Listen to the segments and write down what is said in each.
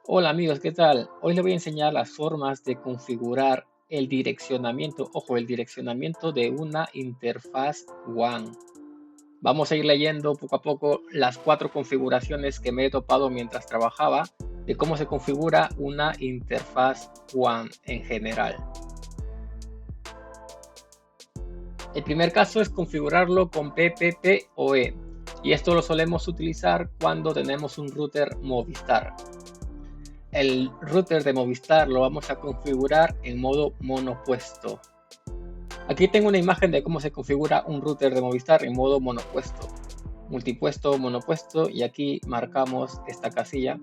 Hola amigos, ¿qué tal? Hoy les voy a enseñar las formas de configurar el direccionamiento, ojo, el direccionamiento de una interfaz WAN. Vamos a ir leyendo poco a poco las 4 configuraciones que me he topado mientras trabajaba de cómo se configura una interfaz WAN en general. El primer caso es configurarlo con PPPoE y esto lo solemos utilizar cuando tenemos un router Movistar. El router de Movistar lo vamos a configurar en modo monopuesto. Aquí tengo una imagen de cómo se configura un router de Movistar en modo monopuesto. Multipuesto, monopuesto, y aquí marcamos esta casilla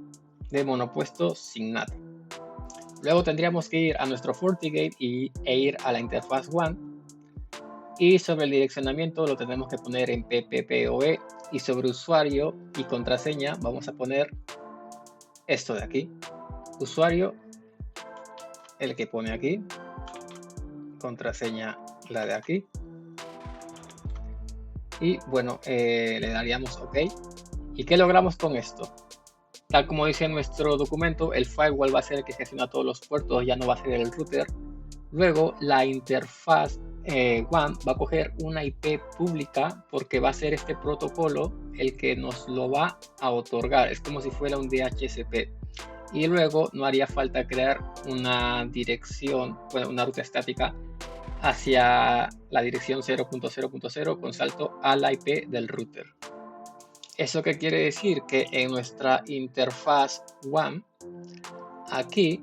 de monopuesto sin NAT. Luego tendríamos que ir a nuestro FortiGate e ir a la interfaz WAN, y sobre el direccionamiento lo tenemos que poner en PPPoE, y sobre usuario y contraseña vamos a poner esto de aquí. Usuario, el que pone aquí, contraseña la de aquí, y bueno, le daríamos OK. ¿Y qué logramos con esto? Tal como dice nuestro documento, el firewall va a ser el que gestiona todos los puertos, ya no va a ser el router. Luego la interfaz WAN va a coger una IP pública porque va a ser este protocolo el que nos lo va a otorgar. Es como si fuera un DHCP. Y luego no haría falta crear una dirección, bueno, una ruta estática hacia la dirección 0.0.0 con salto a la IP del router. ¿Eso qué quiere decir? Que en nuestra interfaz WAN, aquí,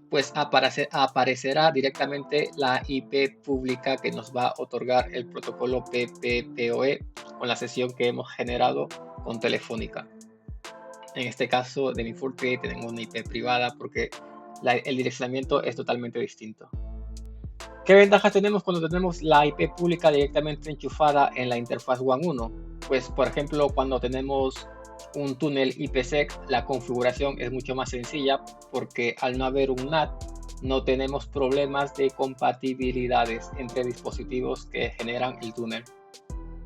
pues aparecerá directamente la IP pública que nos va a otorgar el protocolo PPPoE con la sesión que hemos generado con Telefónica. En este caso de mi FortiGate tengo una IP privada porque el direccionamiento es totalmente distinto. ¿Qué ventajas tenemos cuando tenemos la IP pública directamente enchufada en la interfaz WAN 1? Pues, por ejemplo, cuando tenemos un túnel IPsec, la configuración es mucho más sencilla porque al no haber un NAT, no tenemos problemas de compatibilidades entre dispositivos que generan el túnel.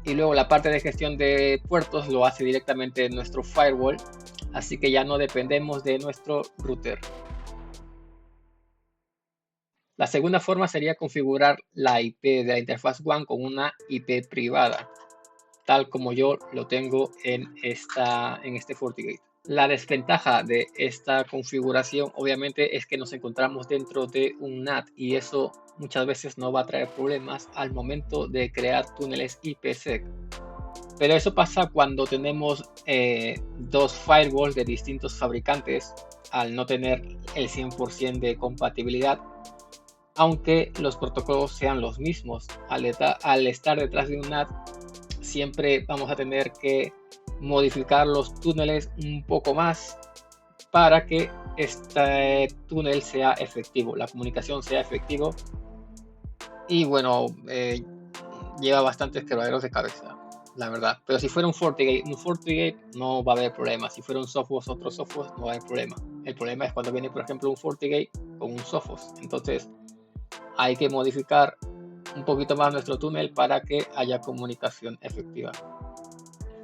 Y luego la parte de gestión de puertos lo hace directamente nuestro firewall, así que ya no dependemos de nuestro router. La segunda forma sería configurar la IP de la interfaz WAN con una IP privada, tal como yo lo tengo en este FortiGate. La desventaja de esta configuración obviamente es que nos encontramos dentro de un NAT y eso muchas veces no va a traer problemas al momento de crear túneles IPsec. Pero eso pasa cuando tenemos dos firewalls de distintos fabricantes al no tener el 100% de compatibilidad, aunque los protocolos sean los mismos. Al estar detrás de un NAT, siempre vamos a tener que modificar los túneles un poco más para que este túnel sea efectivo, la comunicación sea efectivo. Y bueno, lleva bastantes quebraderos de cabeza, la verdad. Pero si fuera un FortiGate no va a haber problema. Si fuera un Sophos, otro Sophos, no va a haber problema. El problema es cuando viene, por ejemplo, un FortiGate con un Sophos. Entonces, hay que modificar un poquito más nuestro túnel para que haya comunicación efectiva.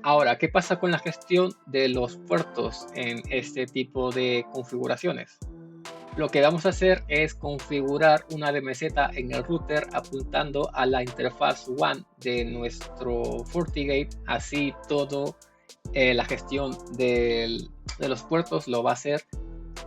Ahora, ¿qué pasa con la gestión de los puertos en este tipo de configuraciones? Lo que vamos a hacer es configurar una DMZ en el router apuntando a la interfaz WAN de nuestro FortiGate. Así todo la gestión de los puertos lo va a hacer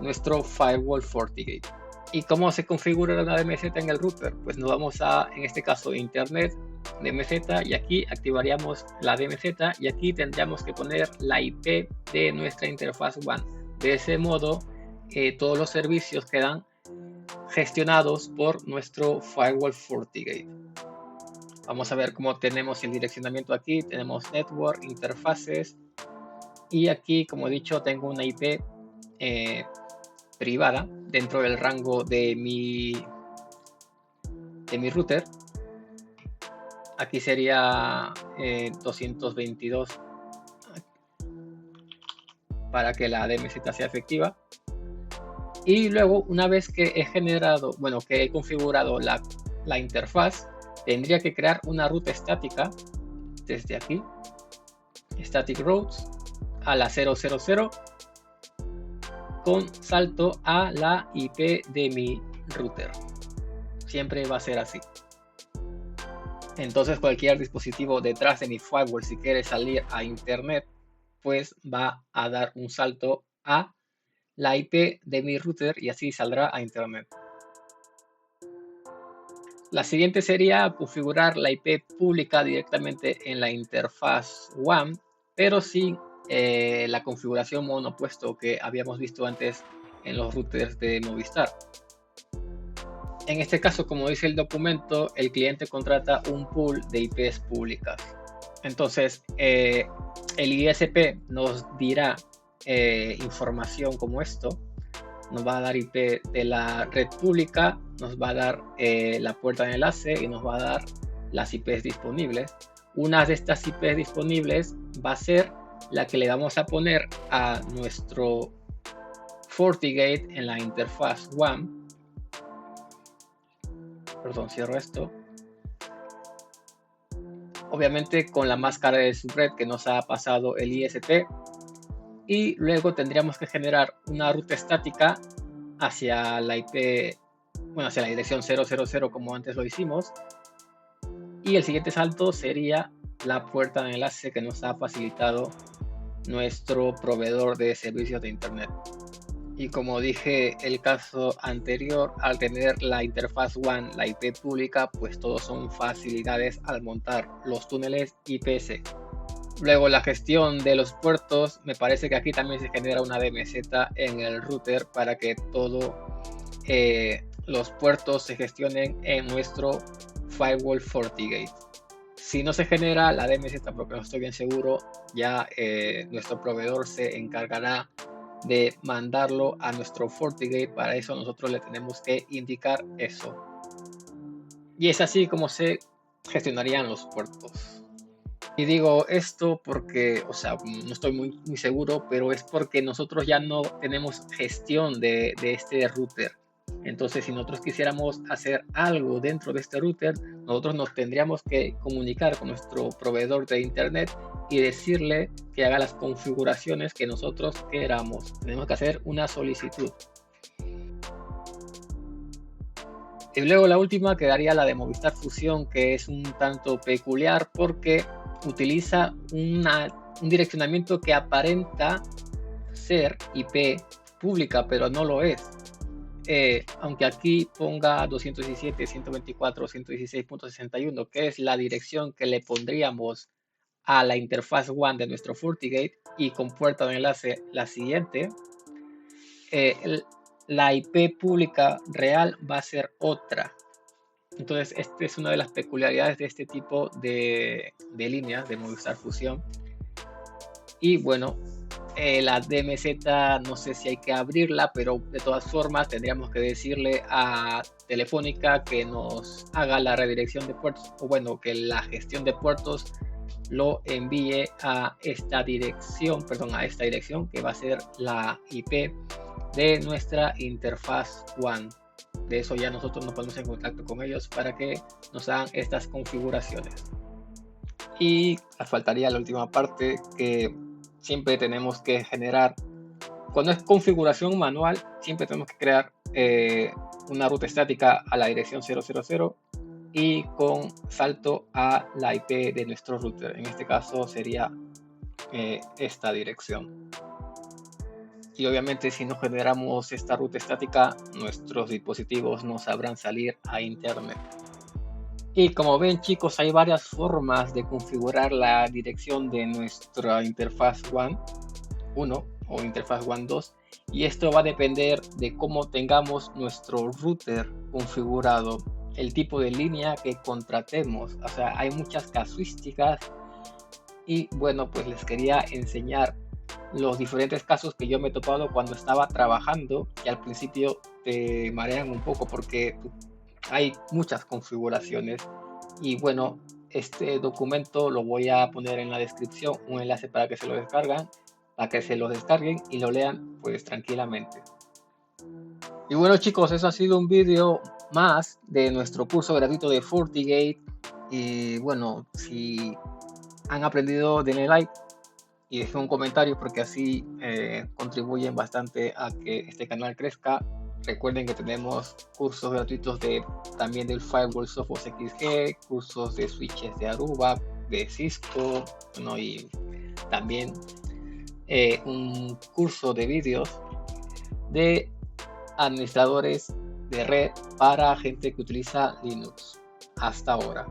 nuestro firewall FortiGate. ¿Y cómo se configura una DMZ en el router? Pues nos vamos a, en este caso, Internet, DMZ, y aquí activaríamos la DMZ y aquí tendríamos que poner la IP de nuestra interfaz WAN. De ese modo, todos los servicios quedan gestionados por nuestro firewall FortiGate. Vamos a ver cómo tenemos el direccionamiento aquí. Tenemos network, interfaces, y aquí, como he dicho, tengo una IP privada dentro del rango de mi router. Aquí sería 222 para que la DMZ sea efectiva. Y luego, una vez que he generado, bueno, que he configurado la interfaz, tendría que crear una ruta estática desde aquí, static routes, a la 000, con salto a la IP de mi router. Siempre va a ser así. Entonces cualquier dispositivo detrás de mi firewall, si quiere salir a internet, pues va a dar un salto a la IP de mi router y así saldrá a internet. La siguiente sería configurar la IP pública directamente en la interfaz WAN, pero sin la configuración monopuesto que habíamos visto antes en los routers de Movistar. En este caso, como dice el documento, el cliente contrata un pool de IPs públicas. Entonces, el ISP nos dirá información como esto. Nos va a dar IP de la red pública, nos va a dar la puerta de enlace y nos va a dar las IPs disponibles. Una de estas IPs disponibles va a ser la que le vamos a poner a nuestro FortiGate en la interfaz WAN. Perdón, cierro esto. Obviamente con la máscara de subred que nos ha pasado el ISP. Y luego tendríamos que generar una ruta estática hacia la IP, bueno, hacia la dirección 000 como antes lo hicimos. Y el siguiente salto sería la puerta de enlace que nos ha facilitado nuestro proveedor de servicios de internet. Y como dije el caso anterior, al tener la interfaz WAN, la IP pública, pues todos son facilidades al montar los túneles IPS. Luego la gestión de los puertos, me parece que aquí también se genera una DMZ en el router para que todos los puertos se gestionen en nuestro firewall FortiGate. Si no se genera la DMZ, porque no estoy bien seguro, ya nuestro proveedor se encargará de mandarlo a nuestro FortiGate. Para eso nosotros le tenemos que indicar eso. Y es así como se gestionarían los puertos. Y digo esto porque, o sea, no estoy muy seguro, pero es porque nosotros ya no tenemos gestión de este router. Entonces, si nosotros quisiéramos hacer algo dentro de este router, nosotros nos tendríamos que comunicar con nuestro proveedor de internet y decirle que haga las configuraciones que nosotros queramos. Tenemos que hacer una solicitud. Y luego la última quedaría la de Movistar Fusión, que es un tanto peculiar porque utiliza un direccionamiento que aparenta ser IP pública, pero no lo es. Aunque aquí ponga 217.124.116.61, que es la dirección que le pondríamos a la interfaz WAN de nuestro FortiGate, y con puerta de enlace la siguiente, la IP pública real va a ser otra. Entonces, esta es una de las peculiaridades de este tipo de líneas de Movistar Fusión. Y bueno, la DMZ no sé si hay que abrirla, pero de todas formas tendríamos que decirle a Telefónica que nos haga la redirección de puertos, o bueno, que la gestión de puertos lo envíe a esta dirección, que va a ser la IP de nuestra interfaz WAN. De eso ya nosotros nos ponemos en contacto con ellos para que nos hagan estas configuraciones. Y faltaría la última parte, que siempre tenemos que generar, cuando es configuración manual, siempre tenemos que crear una ruta estática a la dirección 000 y con salto a la IP de nuestro router. En este caso sería esta dirección. Y obviamente si no generamos esta ruta estática, nuestros dispositivos no sabrán salir a internet. Y como ven, chicos, hay varias formas de configurar la dirección de nuestra interfaz WAN 1 o interfaz WAN 2, y esto va a depender de cómo tengamos nuestro router configurado, el tipo de línea que contratemos. O sea, hay muchas casuísticas y bueno, pues les quería enseñar los diferentes casos que yo me he topado cuando estaba trabajando, y al principio te marean un poco porque hay muchas configuraciones. Y bueno, este documento lo voy a poner en la descripción, un enlace para que se lo descarguen y lo lean pues tranquilamente. Y bueno, chicos, eso ha sido un vídeo más de nuestro curso gratuito de FortiGate. Y bueno, si han aprendido, denle like. y dejen un comentario porque así contribuyen bastante a que este canal crezca. Recuerden que tenemos cursos gratuitos también del Firewall Sophos XG, cursos de switches de Aruba, de Cisco, ¿no? Y también un curso de vídeos de administradores de red para gente que utiliza Linux. Hasta ahora.